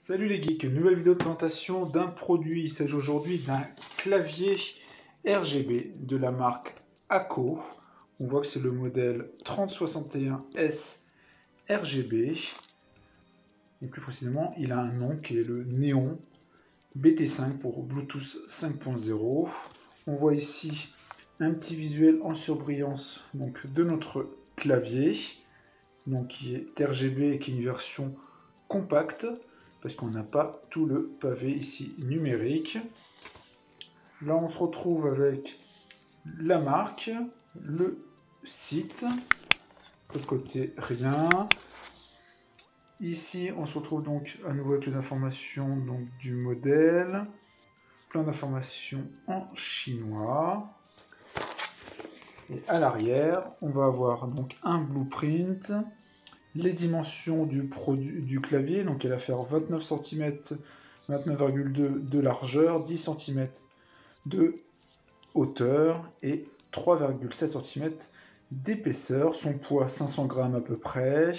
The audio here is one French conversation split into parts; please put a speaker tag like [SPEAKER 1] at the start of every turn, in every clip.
[SPEAKER 1] Salut les geeks, nouvelle vidéo de présentation d'un produit. Il s'agit aujourd'hui d'un clavier RGB de la marque ACO. On voit que c'est le modèle 3061S RGB. Et plus précisément, il a un nom qui est le Néon BT5 pour Bluetooth 5.0. On voit ici un petit visuel en surbrillance donc, de notre clavier, donc, qui est RGB et qui est une version compacte, parce qu'on n'a pas tout le pavé ici numérique. Là, on se retrouve avec la marque, le site, de côté rien. Ici, on se retrouve donc à nouveau avec les informations donc, du modèle, plein d'informations en chinois. Et à l'arrière, on va avoir donc un blueprint, les dimensions du clavier, donc elle va faire 29 cm, 29,2 de largeur, 10 cm de hauteur et 3,7 cm d'épaisseur. Son poids 500 g à peu près.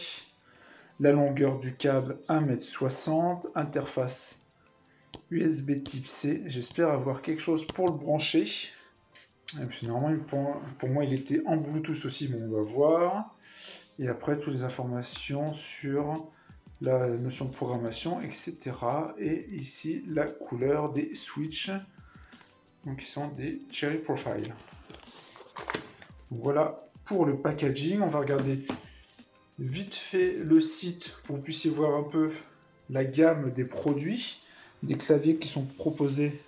[SPEAKER 1] La longueur du câble 1,60 m, interface USB type C. J'espère avoir quelque chose pour le brancher. Et puis normalement, pour moi, il était en Bluetooth aussi, mais on va voir. Et après, toutes les informations sur la notion de programmation, etc. Et ici, la couleur des switches, donc qui sont des Cherry Profile. Donc, voilà pour le packaging. On va regarder vite fait le site pour que vous puissiez voir un peu la gamme des produits, des claviers qui sont proposés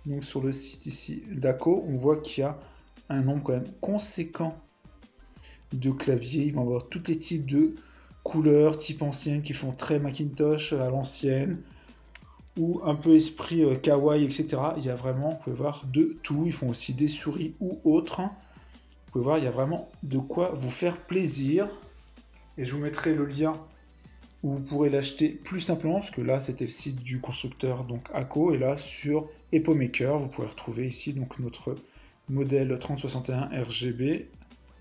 [SPEAKER 1] donc, sur le site ici d'ACO. On voit qu'il y a un nombre quand même conséquent de claviers. Ils vont avoir tous les types de couleurs, type ancienne, qui font très Macintosh à l'ancienne, ou un peu esprit kawaii, etc. Il y a vraiment, vous pouvez voir, de tout. Ils font aussi des souris ou autres. Vous pouvez voir, il y a vraiment de quoi vous faire plaisir. Et je vous mettrai le lien où vous pourrez l'acheter plus simplement, parce que là, c'était le site du constructeur, donc ACO. Et là, sur EpoMaker, vous pouvez retrouver ici donc notre modèle 3061 RGB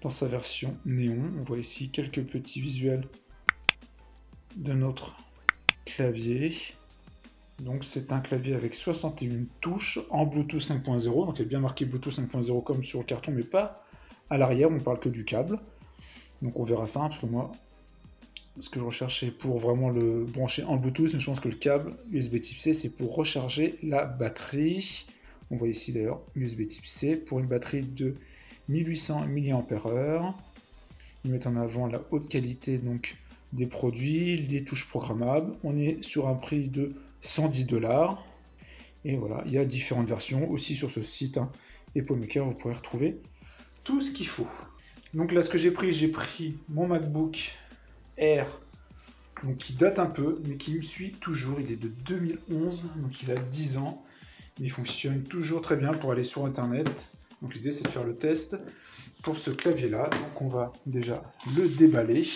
[SPEAKER 1] dans sa version néon. On voit ici quelques petits visuels de notre clavier. Donc c'est un clavier avec 61 touches en Bluetooth 5.0. Donc il est bien marqué Bluetooth 5.0 comme sur le carton, mais pas à l'arrière, on parle que du câble. Donc on verra ça, parce que moi, ce que je recherchais pour vraiment le brancher en Bluetooth, mais je pense que le câble USB type C, c'est pour recharger la batterie. On voit ici d'ailleurs USB type C pour une batterie de 1800 mAh. Ils mettent en avant la haute qualité donc, des produits, les touches programmables. On est sur un prix de 110 $. Et voilà, il y a différentes versions aussi sur ce site. EpoMaker, vous pourrez retrouver tout ce qu'il faut. Donc là, ce que j'ai pris mon MacBook Air, donc qui date un peu, mais qui me suit toujours. Il est de 2011, donc il a 10 ans. Il fonctionne toujours très bien pour aller sur Internet. Donc l'idée, c'est de faire le test pour ce clavier-là. Donc on va déjà le déballer.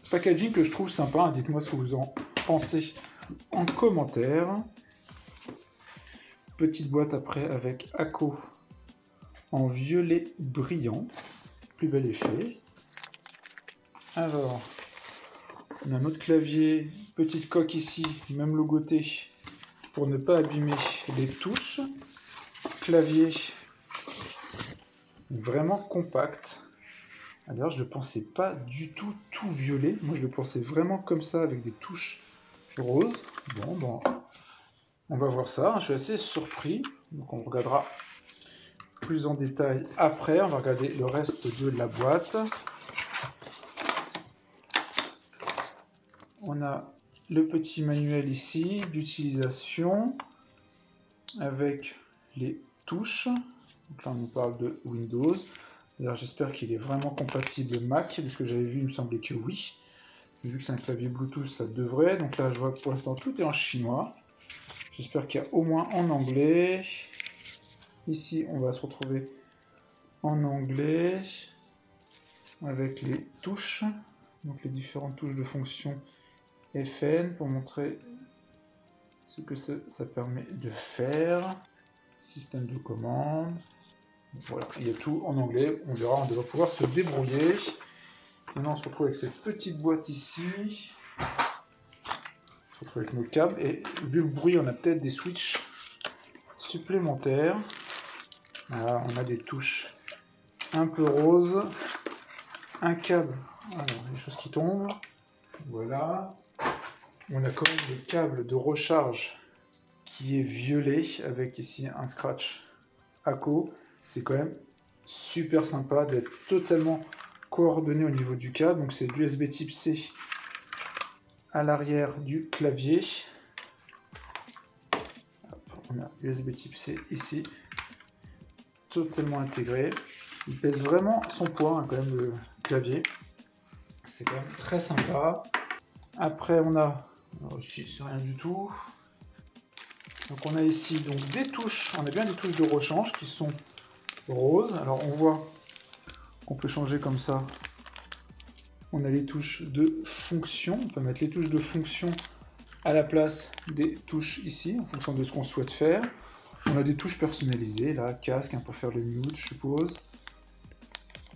[SPEAKER 1] Packaging que je trouve sympa. Dites-moi ce que vous en pensez en commentaire. Petite boîte après avec ACO en violet brillant. Plus bel effet. Alors, on a notre clavier. Petite coque ici, même logoté, pour ne pas abîmer les touches. Clavier vraiment compact. Alors je ne le pensais pas du tout violet. Moi je le pensais vraiment comme ça avec des touches roses. Bon, on va voir ça. Je suis assez surpris. Donc on regardera plus en détail après. On va regarder le reste de la boîte. On a le petit manuel ici d'utilisation avec les touches. Donc là, on nous parle de Windows. D'ailleurs, j'espère qu'il est vraiment compatible Mac, puisque j'avais vu, il me semblait que oui. Vu que c'est un clavier Bluetooth, ça devrait. Donc là, je vois que pour l'instant, tout est en chinois. J'espère qu'il y a au moins en anglais. Ici, on va se retrouver en anglais avec les touches. Donc les différentes touches de fonction FN pour montrer ce que ça permet de faire. Système de commande. Voilà, il y a tout en anglais. On verra, on devra pouvoir se débrouiller. Maintenant, on se retrouve avec cette petite boîte ici. On se retrouve avec nos câbles. Et vu le bruit, on a peut-être des switches supplémentaires. Voilà, on a des touches un peu roses. Un câble, alors les choses qui tombent. Voilà. On a quand même le câble de recharge qui est violet avec ici un scratch ACO. C'est quand même super sympa d'être totalement coordonné au niveau du câble. Donc c'est l'USB type C à l'arrière du clavier. Hop, on a USB type C ici, totalement intégré. Il pèse vraiment son poids hein, quand même le clavier. C'est quand même très sympa. Après on a, alors ici c'est rien du tout. Donc on a ici donc des touches, on a bien des touches de rechange qui sont roses. Alors on voit qu'on peut changer comme ça. On a les touches de fonction, on peut mettre les touches de fonction à la place des touches ici, en fonction de ce qu'on souhaite faire. On a des touches personnalisées, là, casque, hein, pour faire le mute, je suppose.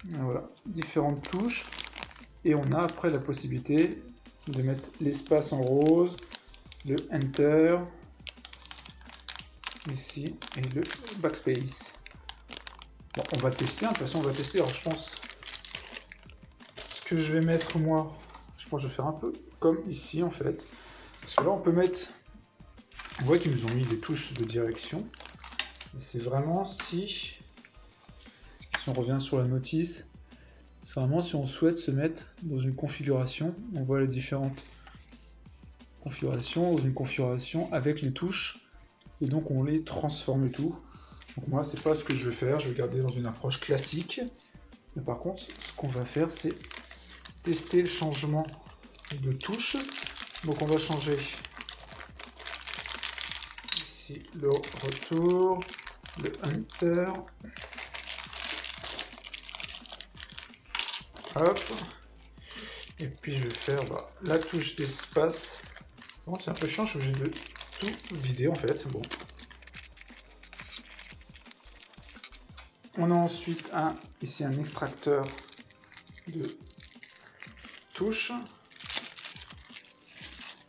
[SPEAKER 1] Voilà, différentes touches. Et on a après la possibilité de mettre l'espace en rose, le Enter, ici, et le Backspace. Bon, on va tester, hein, de toute façon on va tester. Alors je pense, ce que je vais mettre moi, je pense que je vais faire un peu comme ici en fait. Parce que là on peut mettre, on voit qu'ils nous ont mis des touches de direction. Et c'est vraiment si on revient sur la notice, c'est vraiment si on souhaite se mettre dans une configuration, on voit les différentes configurations, dans une configuration avec les touches, et donc on les transforme et tout. Donc moi c'est pas ce que je vais faire, je vais garder dans une approche classique. Mais par contre, ce qu'on va faire, c'est tester le changement de touche. Donc on va changer ici le retour, le Enter. Hop. Et puis je vais faire la touche d'espace. Bon, c'est un peu chiant, je suis obligé de tout vider en fait. Bon. On a ensuite ici un extracteur de touches.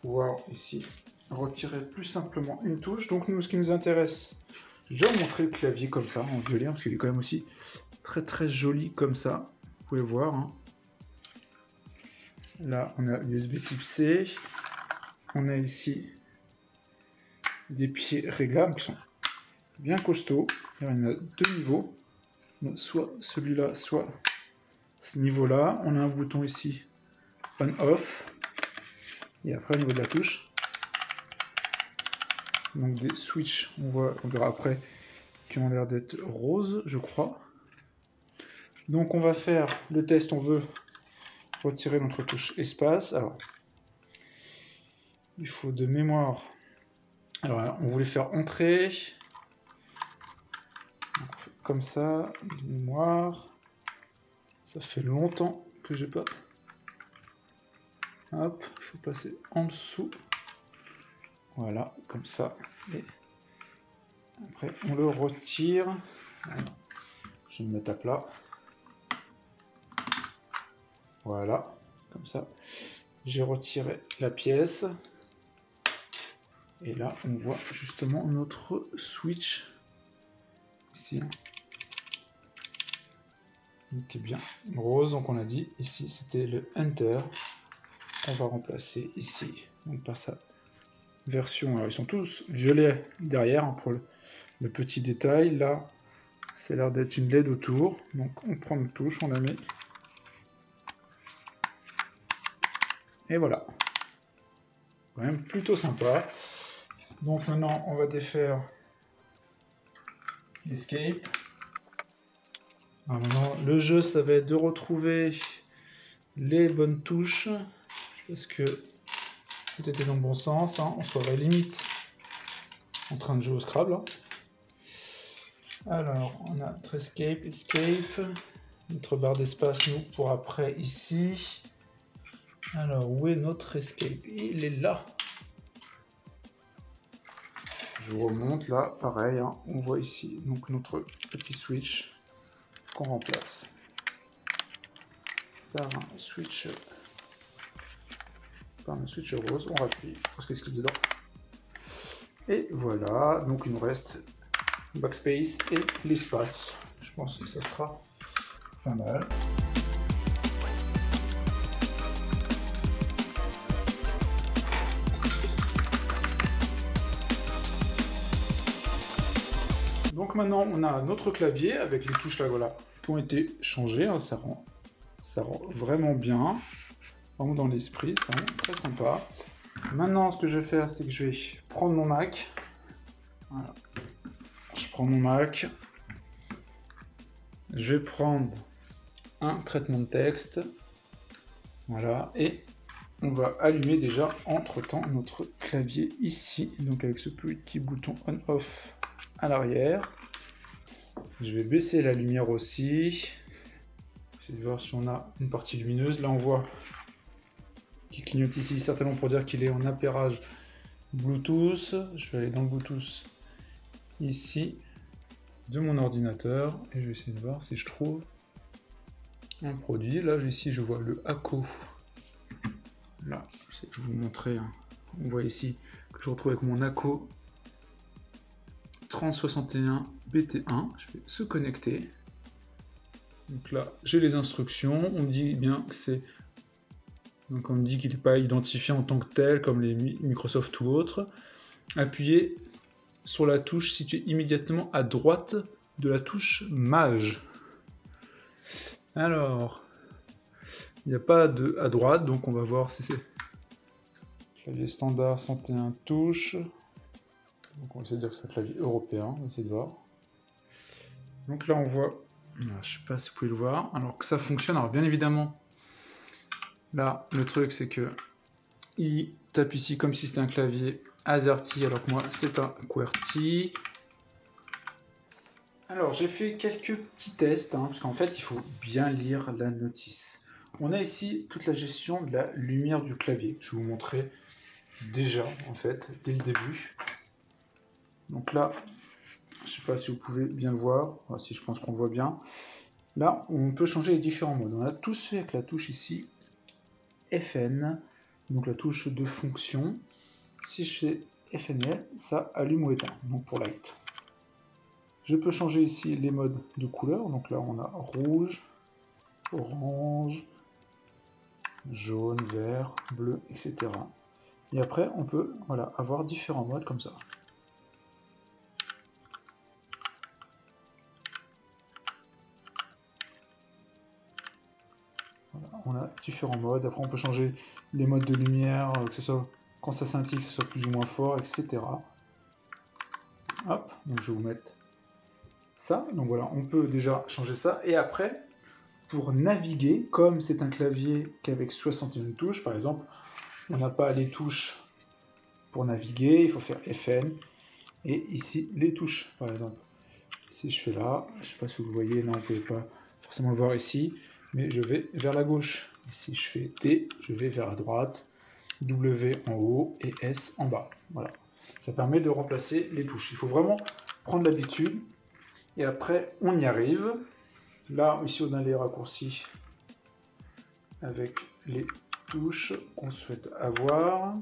[SPEAKER 1] Pouvoir ici retirer plus simplement une touche. Donc nous, ce qui nous intéresse, j'ai déjà montré le clavier comme ça en violet, parce qu'il est quand même aussi très très joli comme ça. Vous pouvez voir. Hein. Là, on a USB type C. On a ici des pieds réglables qui sont bien costauds. Il y en a deux niveaux. Donc, soit celui-là, soit ce niveau-là. On a un bouton ici on-off. Et après, au niveau de la touche, donc des switches, on verra après, qui ont l'air d'être roses, je crois. Donc on va faire le test, on veut retirer notre touche espace. Alors, il faut de mémoire. Alors, on voulait faire entrée. Donc, on fait comme ça, de mémoire. Ça fait longtemps que j'ai pas. Hop, il faut passer en dessous. Voilà, comme ça. Et après, on le retire. Voilà. Je vais me mettre à plat. Voilà, comme ça. J'ai retiré la pièce. Et là, on voit justement notre switch ici. Qui est bien rose. Donc on a dit ici, c'était le Enter. On va remplacer ici donc par sa version. Alors, ils sont tous violets derrière hein, pour le petit détail. Là, ça a l'air d'être une LED autour. Donc on prend une touche, on la met. Et voilà. Quand même plutôt sympa. Donc maintenant, on va défaire l'Escape. Alors maintenant, le jeu, ça va être de retrouver les bonnes touches. Parce que tout était dans le bon sens. Hein. On serait limite en train de jouer au Scrabble. Hein. Alors, on a notre Escape. Notre barre d'espace, nous, pour après, ici. Alors, où est notre Escape? Il est là. Je vous remonte là, pareil. Hein. On voit ici donc notre petit switch qu'on remplace par un switch par un switch rose, on rappuie pour ce qu'il y a dedans. Et voilà, donc il nous reste backspace et l'espace. Je pense que ça sera pas mal. Donc maintenant on a notre clavier avec les touches là, voilà, qui ont été changées, hein, ça rend vraiment bien, vraiment dans l'esprit, ça rend très sympa. Maintenant ce que je vais faire, c'est que je vais prendre mon Mac, voilà. Je prends mon Mac, je vais prendre un traitement de texte, voilà, et on va allumer déjà entre temps notre clavier ici, donc avec ce petit bouton on-off à l'arrière. Je vais baisser la lumière aussi. Essayer de voir si on a une partie lumineuse. Là on voit qu'il clignote ici, certainement pour dire qu'il est en appairage Bluetooth. Je vais aller dans le Bluetooth ici de mon ordinateur et je vais essayer de voir si je trouve un produit. Là ici je vois le ACO. Là, je vais vous montrer. Hein. On voit ici que je retrouve avec mon ACO 3061 BT1. Je vais se connecter. Donc là, j'ai les instructions. On me dit bien que c'est. Donc on me dit qu'il n'est pas identifié en tant que tel, comme les Microsoft ou autres. Appuyez sur la touche située immédiatement à droite de la touche Mage. Alors, il n'y a pas de à droite, donc on va voir si c'est clavier standard 101 touches. Donc on va essayer de dire que c'est un clavier européen, on va essayer de voir. Donc là on voit, je ne sais pas si vous pouvez le voir, alors que ça fonctionne. Alors bien évidemment, là le truc c'est que il tape ici comme si c'était un clavier AZERTY, alors que moi c'est un QWERTY. Alors j'ai fait quelques petits tests, hein, parce qu'en fait il faut bien lire la notice. On a ici toute la gestion de la lumière du clavier. Je vais vous montrer déjà en fait, dès le début. Donc là, je ne sais pas si vous pouvez bien le voir, enfin, si je pense qu'on le voit bien. Là, on peut changer les différents modes. On a tous fait avec la touche ici, FN, donc la touche de fonction. Si je fais FNL, ça allume ou éteint, donc pour light. Je peux changer ici les modes de couleur. Donc là, on a rouge, orange, jaune, vert, bleu, etc. Et après, on peut voilà, avoir différents modes comme ça. On a différents modes. Après, on peut changer les modes de lumière, que ce soit quand ça scintille, que ce soit plus ou moins fort, etc. Hop, donc je vais vous mettre ça. Donc voilà, on peut déjà changer ça. Et après, pour naviguer, comme c'est un clavier qu'avec 61 touches, par exemple, on n'a pas les touches pour naviguer, il faut faire FN. Et ici, les touches, par exemple. Si je fais là, je ne sais pas si vous le voyez, non, vous ne pouvez pas forcément le voir ici, mais je vais vers la gauche. Et si je fais T, je vais vers la droite, W en haut et S en bas. Voilà. Ça permet de remplacer les touches. Il faut vraiment prendre l'habitude. Et après, on y arrive. Là, ici, on a les raccourcis avec les touches qu'on souhaite avoir.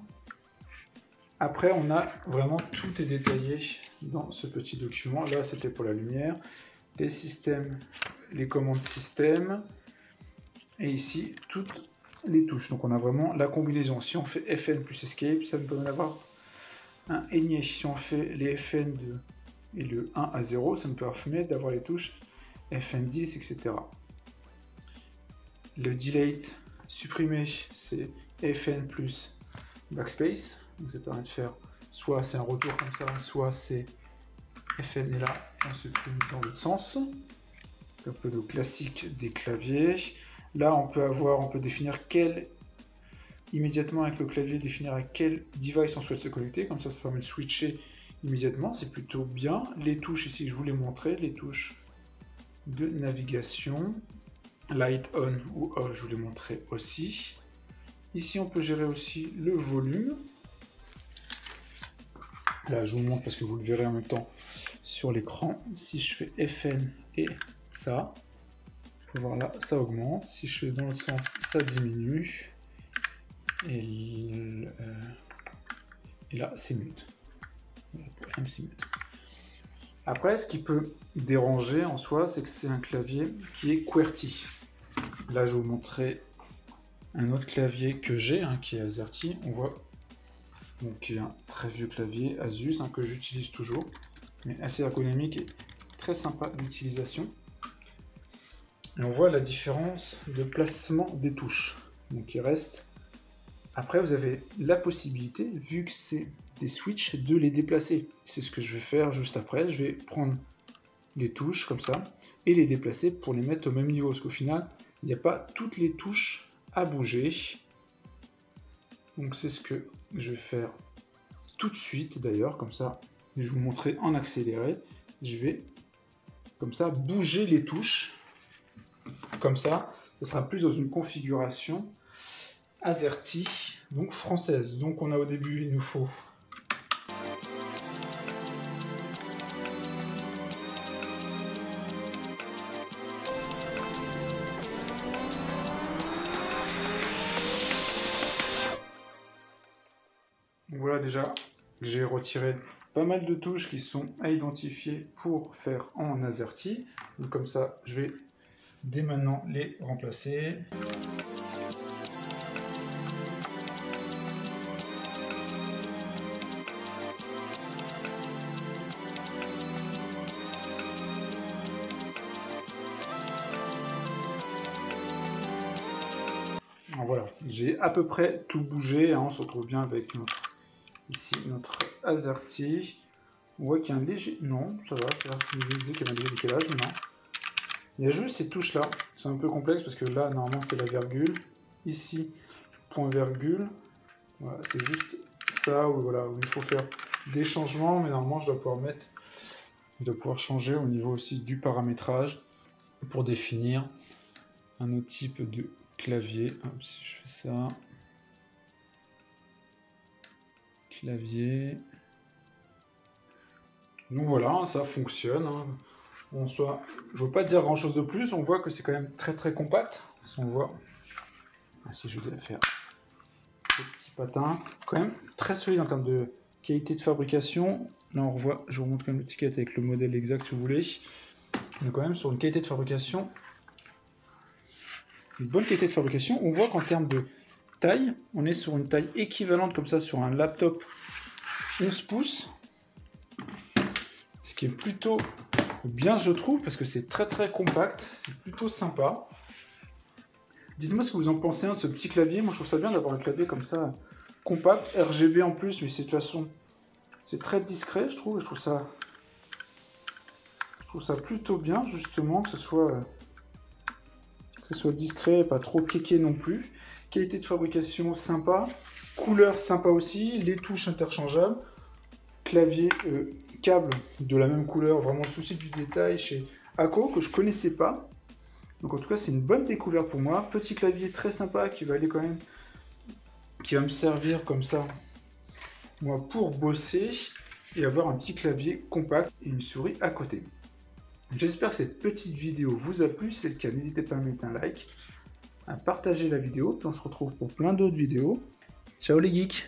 [SPEAKER 1] Après, on a vraiment tout est détaillé dans ce petit document. Là, c'était pour la lumière, les systèmes, les commandes système, et ici, toutes les touches. Donc, on a vraiment la combinaison. Si on fait FN plus Escape, ça nous permet d'avoir un énier. Si on fait les FN et le 1 à 0, ça nous permet d'avoir les touches FN10, etc. Le delete supprimé, c'est FN plus backspace. Donc ça permet de faire soit c'est un retour comme ça, soit c'est FN et là on se supprime dans l'autre sens. C'est un peu le classique des claviers. Là on peut définir immédiatement avec le clavier définir à quel device on souhaite se connecter. Comme ça permet de switcher immédiatement. C'est plutôt bien. Les touches ici je vous les montrais, les touches de navigation. Light on ou off, je vous les montrais aussi. Ici, on peut gérer aussi le volume. Là, je vous montre parce que vous le verrez en même temps sur l'écran. Si je fais FN et ça, vous pouvez voir là, ça augmente. Si je fais dans l'autre sens, ça diminue. Et là, c'est mute. MC mute. Après, ce qui peut déranger en soi, c'est que c'est un clavier qui est QWERTY. Là, je vais vous montrer un autre clavier que j'ai, qui est AZERTY. On voit donc qui est un très vieux clavier Asus que j'utilise toujours, mais assez ergonomique et très sympa d'utilisation. Et on voit la différence de placement des touches. Donc il reste. Après, vous avez la possibilité, vu que c'est des switches, de les déplacer. C'est ce que je vais faire juste après. Je vais prendre les touches comme ça et les déplacer pour les mettre au même niveau. Parce qu'au final, il n'y a pas toutes les touches à bouger. Donc c'est ce que je vais faire tout de suite d'ailleurs. Comme ça, je vais vous montrer en accéléré. Je vais comme ça bouger les touches. Comme ça, ça sera plus dans une configuration AZERTY, donc française. Donc on a au début, il nous faut voilà déjà j'ai retiré pas mal de touches qui sont à identifier pour faire en AZERTY. Donc comme ça, je vais dès maintenant les remplacer. Voilà, j'ai à peu près tout bougé, on se retrouve bien avec ici notre AZERTY. On voit qu'il y a un léger... Non, ça va, je disais qu'il y avait un léger décalage, mais non. Il y a juste ces touches-là, c'est un peu complexe parce que là, normalement, c'est la virgule. Ici, point virgule. Voilà, c'est juste ça où, voilà, où il faut faire des changements, mais normalement, je dois pouvoir changer au niveau aussi du paramétrage pour définir un autre type de clavier. Hop, si je fais ça, clavier. Donc voilà, ça fonctionne. En soi, je ne veux pas dire grand chose de plus. On voit que c'est quand même très très compact. Si on voit, si je vais faire des petits patins, quand même très solide en termes de qualité de fabrication. Là on revoit, je vous montre quand même l'étiquette avec le modèle exact si vous voulez. On est quand même sur une qualité de fabrication. Une bonne qualité de fabrication. On voit qu'en termes de taille, on est sur une taille équivalente comme ça sur un laptop 11 pouces. Ce qui est plutôt bien, je trouve, parce que c'est très très compact. C'est plutôt sympa. Dites-moi ce que vous en pensez de ce petit clavier. Moi je trouve ça bien d'avoir un clavier comme ça, compact, RGB en plus, mais c'est de toute façon, c'est très discret je trouve. Je trouve ça plutôt bien justement que ce soit discret, pas trop kéké non plus. Qualité de fabrication sympa, couleur sympa aussi, les touches interchangeables, clavier, câble de la même couleur, vraiment souci du détail chez ACO que je connaissais pas. Donc en tout cas c'est une bonne découverte pour moi. Petit clavier très sympa qui va aller quand même, qui va me servir comme ça, moi pour bosser et avoir un petit clavier compact et une souris à côté. J'espère que cette petite vidéo vous a plu. Si c'est le cas, n'hésitez pas à mettre un like, à partager la vidéo, puis on se retrouve pour plein d'autres vidéos. Ciao les geeks!